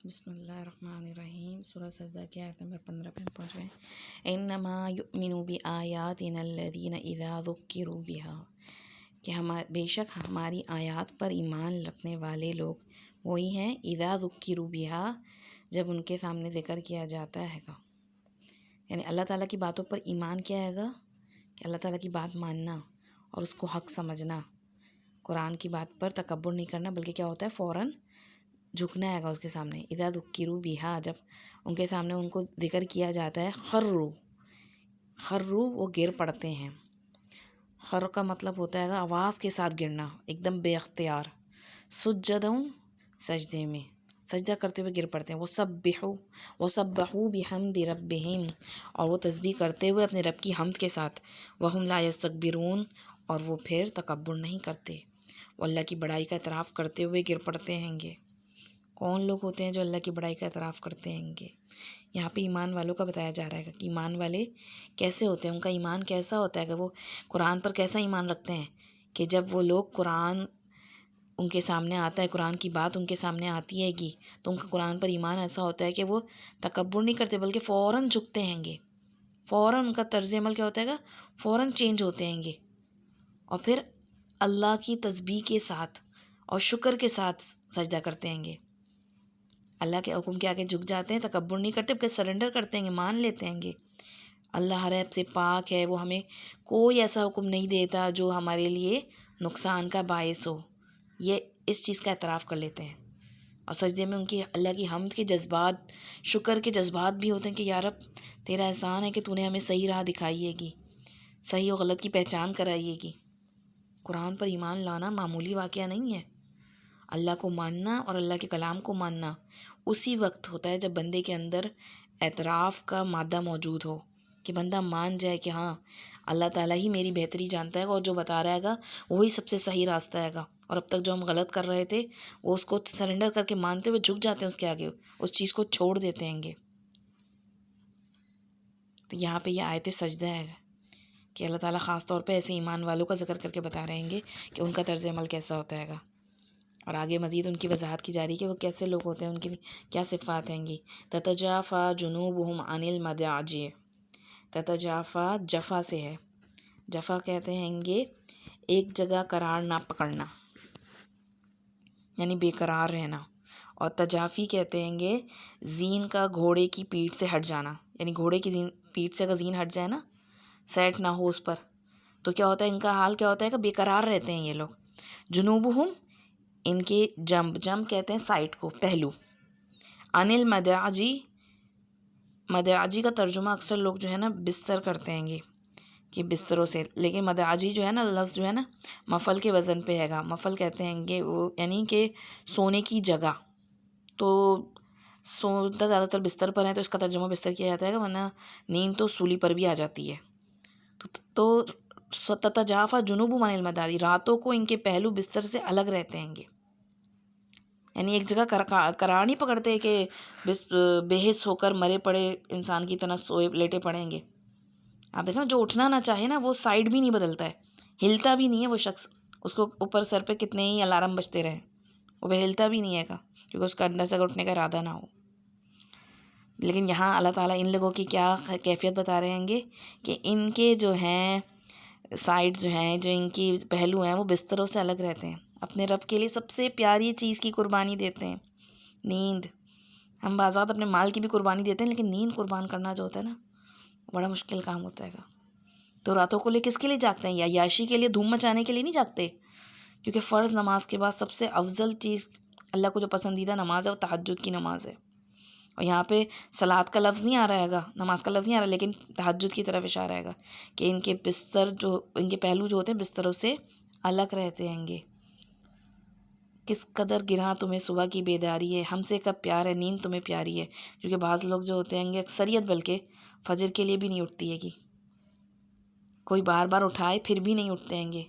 بسم اللہ الرحمن الرحیم۔ سورہ سجدہ کی آیت نمبر 15 پہ ہم پہنچ گئے ہیں۔ انما یؤمن بآیاتنا الذین اذا ذکروا بها، کہ بے شک ہماری آیات پر ایمان رکھنے والے لوگ وہی ہیں اذا ذکروا بها، جب ان کے سامنے ذکر کیا جاتا ہے گا۔ یعنی اللہ تعالیٰ کی باتوں پر ایمان کیا ہے گا کہ اللہ تعالیٰ کی بات ماننا اور اس کو حق سمجھنا، قرآن کی بات پر تکبر نہیں کرنا، بلکہ کیا ہوتا ہے فوراً جھکنا ہے گا اس کے سامنے۔ اذا ذکروا بہا، جب ان کے سامنے ان کو ذکر کیا جاتا ہے، خرو وہ گر پڑتے ہیں۔ خر کا مطلب ہوتا ہے آواز کے ساتھ گرنا، ایک دم بے اختیار۔ سجدوں، سجدے میں سجدہ کرتے ہوئے گر پڑتے ہیں۔ وسبحوا بحمد ربہم، اور وہ تسبیح کرتے ہوئے اپنے رب کی حمد کے ساتھ۔ وہم لا یستکبرون، اور وہ پھر تکبر نہیں کرتے، وہ اللہ کی بڑائی کا اعتراف کرتے ہوئے گر پڑتے ہیں گے۔ کون لوگ ہوتے ہیں جو اللہ کی بڑائی کا اعتراف کرتے ہیں گے؟ یہاں پہ ایمان والوں کا بتایا جا رہا ہے کہ ایمان والے کیسے ہوتے ہیں، ان کا ایمان کیسا ہوتا ہے، کہ وہ قرآن پر کیسا ایمان رکھتے ہیں کہ جب وہ لوگ قرآن ان کے سامنے آتا ہے، قرآن کی بات ان کے سامنے آتی ہے گی، تو ان کا قرآن پر ایمان ایسا ہوتا ہے کہ وہ تکبر نہیں کرتے، بلکہ فوراً جھکتے ہیں گے۔ فوراً ان کا طرز عمل کیا ہوتا ہے گا، فوراً چینج ہوتے ہیں گے، اور پھر اللہ کی تسبیح کے ساتھ اور شکر کے ساتھ سجدہ کرتے ہیں گے۔ اللہ کے حکم کے آگے جھک جاتے ہیں، تکبر نہیں کرتے بلکہ سرنڈر کرتے ہیں گے، مان لیتے ہیں گے۔ اللہ ہر عیب سے پاک ہے، وہ ہمیں کوئی ایسا حکم نہیں دیتا جو ہمارے لیے نقصان کا باعث ہو، یہ اس چیز کا اعتراف کر لیتے ہیں۔ اور سجدے میں ان کی اللہ کی حمد کے جذبات، شکر کے جذبات بھی ہوتے ہیں کہ یا رب تیرا احسان ہے کہ تو نے ہمیں صحیح راہ دکھائی ہے گی، صحیح و غلط کی پہچان کرائی ہے گی۔ قرآن پر ایمان لانا معمولی واقعہ نہیں ہے۔ اللہ کو ماننا اور اللہ کے کلام کو ماننا اسی وقت ہوتا ہے جب بندے کے اندر اعتراف کا مادہ موجود ہو، کہ بندہ مان جائے کہ ہاں اللہ تعالیٰ ہی میری بہتری جانتا ہے، اور جو بتا رہا ہے گا وہی سب سے صحیح راستہ ہے گا، اور اب تک جو ہم غلط کر رہے تھے وہ اس کو سرنڈر کر کے مانتے ہوئے جھک جاتے ہیں اس کے آگے، اس چیز کو چھوڑ دیتے ہیں گے۔ تو یہاں پہ یہ آیت سجدہ ہے کہ اللہ تعالیٰ خاص طور پہ ایسے ایمان والوں کا ذکر کر کے بتا رہے ہیں گے کہ ان کا طرز عمل کیسا ہوتا ہے گا، اور آگے مزید ان کی وضاحت کی جا رہی ہے کہ وہ کیسے لوگ ہوتے ہیں، ان کی کیا صفات ہیں گی۔ تتجافا جنوبہم عن المضاجع، تتجافا جفا سے ہے، جفا کہتے ہیں گے ایک جگہ قرار نہ پکڑنا، یعنی بے قرار رہنا، اور تجافی کہتے ہیں گے زین کا گھوڑے کی پیٹھ سے ہٹ جانا، یعنی گھوڑے کی پیٹھ سے اگر زین ہٹ جائے نا، سیٹ نہ ہو اس پر، تو کیا ہوتا ہے، ان کا حال کیا ہوتا ہے کہ بے قرار رہتے ہیں یہ لوگ۔ جنوبہم، ان کے جم کہتے ہیں سائڈ کو، پہلو۔ عن المضاجع، مضاجع کا ترجمہ اکثر لوگ جو ہے نا بستر کرتے ہیں گے کہ بستروں سے، لیکن مضاجع جو ہے نا لفظ جو ہے نا مفعل کے وزن پہ ہے گا، مفعل کہتے ہیں گے وہ یعنی کہ سونے کی جگہ، تو سوتا زیادہ تر بستر پر ہے تو اس کا ترجمہ بستر کیا جاتا ہے گا، ورنہ نیند تو سولی پر بھی آ جاتی ہے۔ تو تتجافا جنوبہم عن المضاجع، راتوں کو ان کے پہلو بستر سے الگ رہتے ہیں گے، یعنی ایک جگہ قرار نہیں پکڑتے کہ بے حس ہو کر مرے پڑے انسان کی طرح سوئے لیٹے پڑیں گے۔ آپ دیکھیں نا جو اٹھنا نہ چاہے نا وہ سائڈ بھی نہیں بدلتا ہے، ہلتا بھی نہیں ہے وہ شخص، اس کو اوپر سر پہ کتنے ہی الارم بجتے رہیں وہ ہلتا بھی نہیں ہے گا، کیونکہ اس کا اندر سے اگر اٹھنے کا ارادہ نہ ہو۔ لیکن یہاں اللہ تعالیٰ ان لوگوں کی کیا کیفیت بتا رہے ہیں گے کہ ان کے جو ہیں سائڈ جو ہیں، جو ان کی پہلو ہیں، وہ بستروں سے الگ رہتے ہیں، اپنے رب کے لیے سب سے پیاری چیز کی قربانی دیتے ہیں، نیند۔ ہم بعض اوقات اپنے مال کی بھی قربانی دیتے ہیں، لیکن نیند قربان کرنا جو ہوتا ہے نا بڑا مشکل کام ہوتا ہے گا۔ تو راتوں کو کس کے لیے جاگتے ہیں؟ یا عیاشی کے لیے، دھوم مچانے کے لیے نہیں جاگتے، کیونکہ فرض نماز کے بعد سب سے افضل چیز اللہ کو جو پسندیدہ نماز ہے وہ تہجد کی نماز ہے، اور یہاں پہ صلاۃ کا لفظ نہیں آ رہا ہے گا، نماز کا لفظ نہیں آ رہا، لیکن تہجد کی طرف اشارہ ہے گا کہ ان کے بستر جو، ان کے پہلو جو ہوتے ہیں بستروں سے الگ رہتے ہیں گے۔ کس قدر گراں تمہیں صبح کی بیداری ہے، ہم سے کب پیار ہے، نیند تمہیں پیاری ہے، کیونکہ بعض لوگ جو ہوتے ہیں گے، اکثریت بلکہ فجر کے لیے بھی نہیں اٹھتی ہے گی، کوئی بار بار اٹھائے پھر بھی نہیں اٹھتے ہیں گے،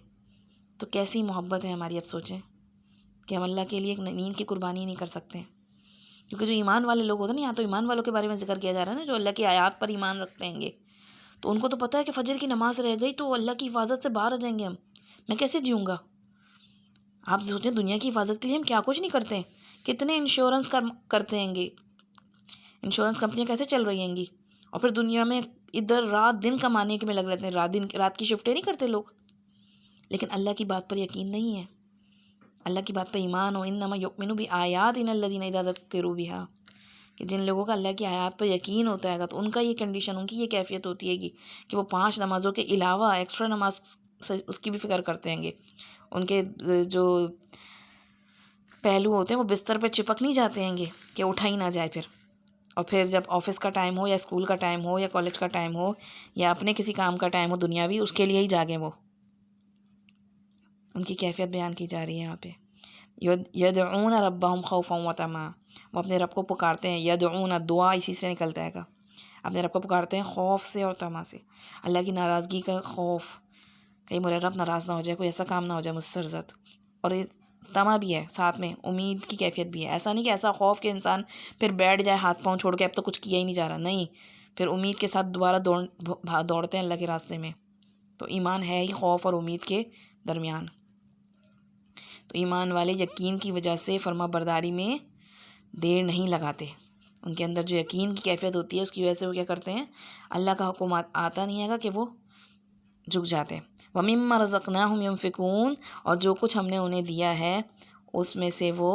تو کیسی محبت ہے ہماری۔ اب سوچیں کہ ہم اللہ کے لیے ایک نیند کی قربانی نہیں کر سکتے ہیں، کیونکہ جو ایمان والے لوگ ہوتے ہیں نا، یہاں تو ایمان والوں کے بارے میں ذکر کیا جا رہا ہے نا، جو اللہ کی آیات پر ایمان رکھتے ہیں گے، تو ان کو تو پتہ ہے کہ فجر کی نماز رہ گئی تو اللہ کی حفاظت سے باہر آ جائیں گے، ہم میں کیسے جیوں گا۔ آپ سوچیں دنیا کی حفاظت کے لیے ہم کیا کچھ نہیں کرتے ہیں، کتنے انشورنس کرتے ہیں گے، انشورنس کمپنیاں کیسے چل رہی ہیں گی، اور پھر دنیا میں ادھر رات دن کمانے کے میں لگ رہتے ہیں، رات کی شفٹیں نہیں کرتے لوگ. لیکن اللہ کی بات پر یقین نہیں ہے، اللہ کی بات پر ایمان ہو. انما یؤمنوا بآیاتنا الذین اذا ذکروا بها، کہ جن لوگوں کا اللہ کی آیات پر یقین ہوتا ہے گا تو ان کا یہ کنڈیشن، ان کی یہ کیفیت ہوتی ہے گی کہ وہ 5 نمازوں کے علاوہ ایکسٹرا نماز اس کی بھی فکر کرتے ہیں گے. ان کے جو پہلو ہوتے ہیں وہ بستر پہ چپک نہیں جاتے ہیں گے کہ اٹھا ہی نہ جائے پھر. اور پھر جب آفس کا ٹائم ہو یا اسکول کا ٹائم ہو یا کالج کا ٹائم ہو یا اپنے کسی کام کا ٹائم ہو دنیاوی، اس کے لیے ہی جاگیں وہ. ان کی کیفیت بیان کی جا رہی ہے یہاں پہ. یدعون ربهم خوفا وطمعا، وہ اپنے رب کو پکارتے ہیں. یدعون، دعا اسی سے نکلتا ہے گا، اپنے رب کو پکارتے ہیں خوف سے اور طمع سے، اللہ کی ناراضگی کا خوف، کہیں میرا رب ناراض نہ ہو جائے، کوئی ایسا کام نہ ہو جائے مجھ سے سرزد. اور طمع بھی ہے ساتھ میں، امید کی کیفیت بھی ہے. ایسا نہیں کہ ایسا خوف کہ انسان پھر بیٹھ جائے ہاتھ پاؤں چھوڑ کے اب تو کچھ کیا ہی نہیں جا رہا، نہیں، پھر امید کے ساتھ دوبارہ دوڑتے ہیں اللہ کے راستے میں. تو ایمان ہے ہی خوف اور امید کے درمیان. تو ایمان والے یقین کی وجہ سے فرما برداری میں دیر نہیں لگاتے. ان کے اندر جو یقین کی کیفیت ہوتی ہے اس کی وجہ سے وہ کیا کرتے ہیں، اللہ کا حکم آتا نہیں ہے گا کہ وہ جھک جاتے ہیں. وَمِمَّا رَزَقْنَاهُمْ يُنْفِقُونَ، اور جو کچھ ہم نے انہیں دیا ہے اس میں سے وہ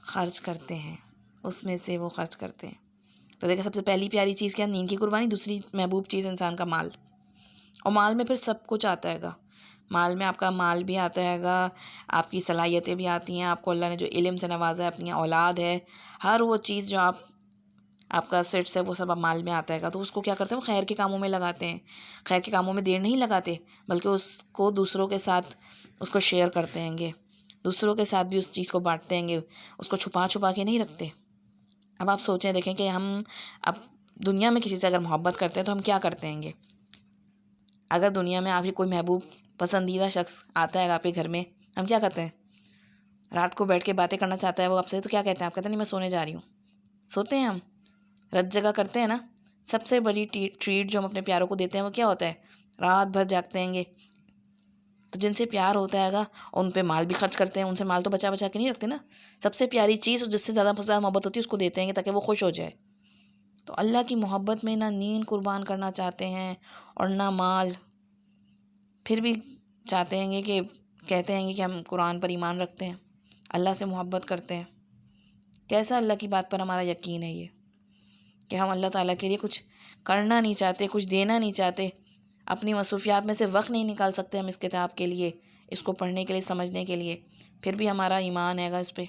خرچ کرتے ہیں، اس میں سے وہ خرچ کرتے ہیں. تو دیکھا سب سے پہلی پیاری چیز کیا، نیند کی قربانی. دوسری محبوب چیز انسان کا مال، اور مال میں پھر سب کچھ آتا ہے گا. مال میں آپ کا مال بھی آتا ہے گا، آپ کی صلاحیتیں بھی آتی ہیں، آپ کو اللہ نے جو علم سے نوازا ہے، اپنی اولاد ہے، ہر وہ چیز جو آپ کا سیٹس ہے وہ سب اب مال میں آتا ہے گا. تو اس کو کیا کرتے ہیں، وہ خیر کے کاموں میں لگاتے ہیں. خیر کے کاموں میں دیر نہیں لگاتے، بلکہ اس کو دوسروں کے ساتھ اس کو شیئر کرتے ہیں گے، دوسروں کے ساتھ بھی اس چیز کو بانٹتے ہیں گے، اس کو چھپا چھپا کے نہیں رکھتے. اب آپ سوچیں دیکھیں کہ ہم اب دنیا میں کسی سے اگر محبت کرتے ہیں تو ہم کیا کرتے ہیں گے. اگر دنیا میں آپ کی کوئی محبوب پسندیدہ شخص آتا ہے آپ کے گھر میں، ہم کیا کرتے ہیں، رات کو بیٹھ کے باتیں کرنا چاہتا ہے وہ آپ سے، تو کیا کہتے ہیں آپ، کہتے ہیں نہیں میں سونے جا رہی ہوں. سوتے ہیں ہم، رت جگہ کرتے ہیں نا. سب سے بڑی ٹریٹ جو ہم اپنے پیاروں کو دیتے ہیں وہ کیا ہوتا ہے، رات بھر جاگتے ہیں گے. تو جن سے پیار ہوتا ہے گا اور ان پہ مال بھی خرچ کرتے ہیں، ان سے مال تو بچا بچا کے نہیں رکھتے نا. سب سے پیاری چیز جس سے زیادہ محبت ہوتی ہے اس کو دیتے ہیں گے تاکہ وہ خوش ہو جائے. تو اللہ کی محبت میں نہ نیند قربان کرنا چاہتے ہیں اور نہ مال، پھر بھی چاہتے ہیں گے کہ کہتے ہیں گے کہ ہم قرآن پر ایمان رکھتے ہیں، اللہ سے محبت کرتے ہیں. کیسا اللہ کی بات پر ہمارا یقین ہے یہ، کہ ہم اللہ تعالیٰ کے لیے کچھ کرنا نہیں چاہتے، کچھ دینا نہیں چاہتے، اپنی مصروفیات میں سے وقت نہیں نکال سکتے ہم اس کتاب کے لیے، اس کو پڑھنے کے لیے، سمجھنے کے لیے، پھر بھی ہمارا ایمان ہے گا اس پہ.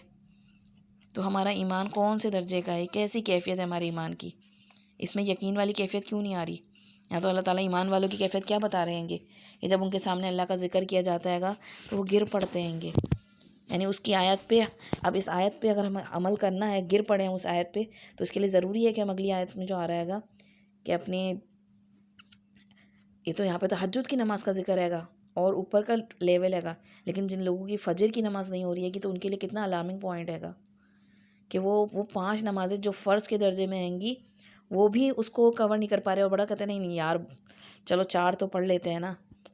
تو ہمارا ایمان کون سے درجے کا ہے، کیسی کیفیت ہے ہمارے ایمان کی، اس میں یقین والی کیفیت کیوں نہیں آ رہی. یہاں تو اللہ تعالیٰ ایمان والوں کی کیفیت کیا بتا رہے ہیں گے کہ جب ان کے سامنے اللہ کا ذکر کیا جاتا ہے گا تو وہ گر پڑتے ہیں گے. یعنی اس کی آیت پہ، اب اس آیت پہ اگر ہمیں عمل کرنا ہے، گر پڑے ہیں اس آیت پہ، تو اس کے لیے ضروری ہے کہ ہم اگلی آیت میں جو آ رہے گا کہ اپنے، یہ تو یہاں پہ تہجد کی نماز کا ذکر ہے گا اور اوپر کا لیول ہے گا، لیکن جن لوگوں کی فجر کی نماز نہیں ہو رہی ہے گی تو ان کے لیے کتنا الارمنگ پوائنٹ ہے گا کہ وہ 5 نمازیں جو فرض کے درجے میں آئیں گی وہ بھی اس کو کور نہیں کر پا رہے، اور بڑا کہتے ہیں نہیں یار چلو 4 تو پڑھ لیتے ہیں نا،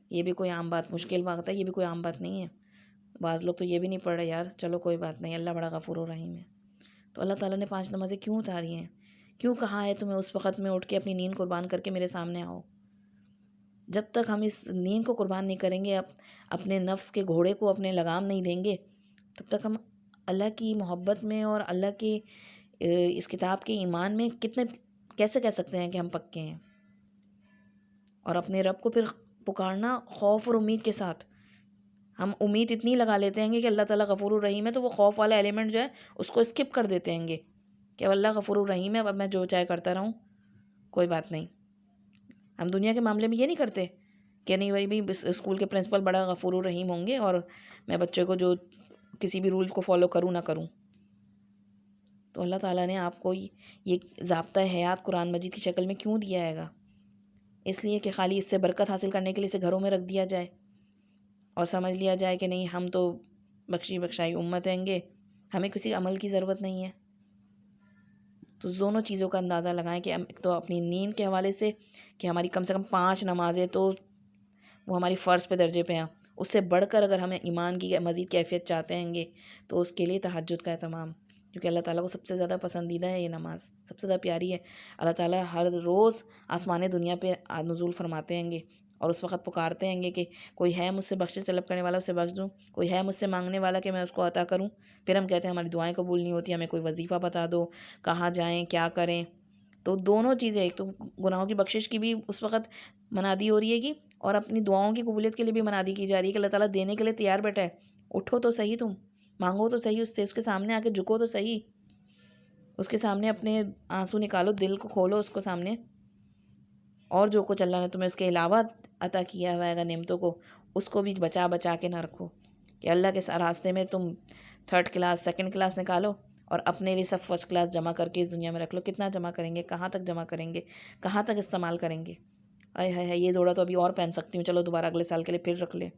یہ بھی کوئی عام بات، مشکل بات ہے، یہ بھی کوئی عام بات نہیں ہے. بعض لوگ تو یہ بھی نہیں پڑھ رہے، یار چلو کوئی بات نہیں، اللہ بڑا غفور و رحیم ہے. تو اللہ تعالیٰ نے 5 نمازیں کیوں اتاری ہیں، کیوں کہا ہے تمہیں اس وقت میں اٹھ کے اپنی نیند قربان کر کے میرے سامنے آؤ. جب تک ہم اس نیند کو قربان نہیں کریں گے، اپنے نفس کے گھوڑے کو اپنے لگام نہیں دیں گے، تب تک ہم اللہ کی محبت میں اور اللہ کی اس کتاب کے ایمان میں کیسے کہہ سکتے ہیں کہ ہم پکے ہیں. اور اپنے رب کو پھر پکارنا خوف اور امید کے ساتھ. ہم امید اتنی لگا لیتے ہیں کہ اللہ تعالیٰ غفور الرحیم ہے، تو وہ خوف والا ایلیمنٹ جو ہے اس کو اسکپ کر دیتے ہیں گے کہ اللہ غفور الرحیم ہے، اب میں جو چاہے کرتا رہوں، کوئی بات نہیں. ہم دنیا کے معاملے میں یہ نہیں کرتے کہ نہیں بھائی اسکول کے پرنسپل بڑا غفور الرحیم ہوں گے اور میں بچے کو جو کسی بھی رول کو فالو کروں نہ کروں. تو اللہ تعالیٰ نے آپ کو یہ ضابطہ حیات قرآن مجید کی شکل میں کیوں دیا ہے گا، اس لیے کہ خالی اس سے برکت حاصل کرنے کے لیے اسے گھروں میں رکھ دیا جائے اور سمجھ لیا جائے کہ نہیں ہم تو بخشی بخشائی امت ہیں گے، ہمیں کسی عمل کی ضرورت نہیں ہے. تو دونوں چیزوں کا اندازہ لگائیں کہ ایک تو اپنی نیند کے حوالے سے کہ ہماری کم سے کم 5 نمازیں تو وہ ہماری فرض پہ درجے پہ ہیں، اس سے بڑھ کر اگر ہمیں ایمان کی مزید کیفیت چاہتے ہیں گے تو اس کے لیے تہجد کا اہتمام، کیونکہ اللہ تعالیٰ کو سب سے زیادہ پسندیدہ ہے یہ نماز، سب سے زیادہ پیاری ہے۔ اللہ تعالیٰ ہر روز آسمان دنیا پہ نزول فرماتے ہیں گے اور اس وقت پکارتے ہیں گے کہ کوئی ہے مجھ سے بخشش طلب کرنے والا، اسے بخش دوں، کوئی ہے مجھ سے مانگنے والا کہ میں اس کو عطا کروں۔ پھر ہم کہتے ہیں ہماری دعائیں قبول نہیں ہوتی، ہمیں کوئی وظیفہ بتا دو، کہاں جائیں، کیا کریں۔ تو دونوں چیزیں، ایک تو گناہوں کی بخشش کی بھی اس وقت منادی ہو رہی ہے گی، اور اپنی دعاؤں کی قبولیت کے لیے بھی منادی کی جا رہی ہے کہ اللہ تعالیٰ دینے کے لیے تیار بیٹھا ہے، اٹھو تو صحیح، تم مانگو تو صحیح اس سے، اس کے سامنے آ کے جھکو تو صحیح، اس کے سامنے اپنے آنسو نکالو، دل کو کھولو اس کو سامنے، اور جو کچھ اللہ نے تمہیں اس کے علاوہ عطا کیا ہوا ہے نعمتوں کو، اس کو بھی بچا بچا کے نہ رکھو کہ اللہ کے راستے میں تم 3rd کلاس 2nd کلاس نکالو اور اپنے لیے سب 1st کلاس جمع کر کے اس دنیا میں رکھ لو۔ کتنا جمع کریں گے، کہاں تک جمع کریں گے، کہاں تک استعمال کریں گے؟ آئے ہائے یہ جوڑا تو ابھی اور پہن سکتی ہوں، چلو دوبارہ اگلے سال کے لیے پھر رکھ لیں،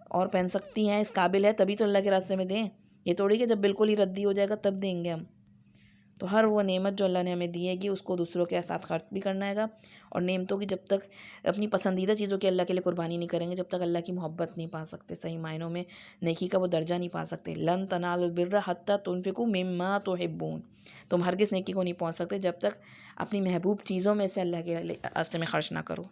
اور پہن سکتی ہیں، اس قابل ہے تبھی تو اللہ کے راستے میں دیں، یہ تھوڑی کہ جب بالکل ہی ردی ہو جائے گا تب دیں گے ہم۔ تو ہر وہ نعمت جو اللہ نے ہمیں دی ہے گی اس کو دوسروں کے ساتھ خرچ بھی کرنا ہے گا، اور نعمتوں کی جب تک اپنی پسندیدہ چیزوں کی اللہ کے لیے قربانی نہیں کریں گے، جب تک اللہ کی محبت نہیں پا سکتے، صحیح معنوں میں نیکی کا وہ درجہ نہیں پا سکتے۔ لن تنالوا البر حتی تنفقوا مما تحبون، تم ہرگز نیکی کو نہیں پہنچ سکتے جب تک اپنی محبوب چیزوں میں سے اللہ کے راستے میں خرچ نہ کرو۔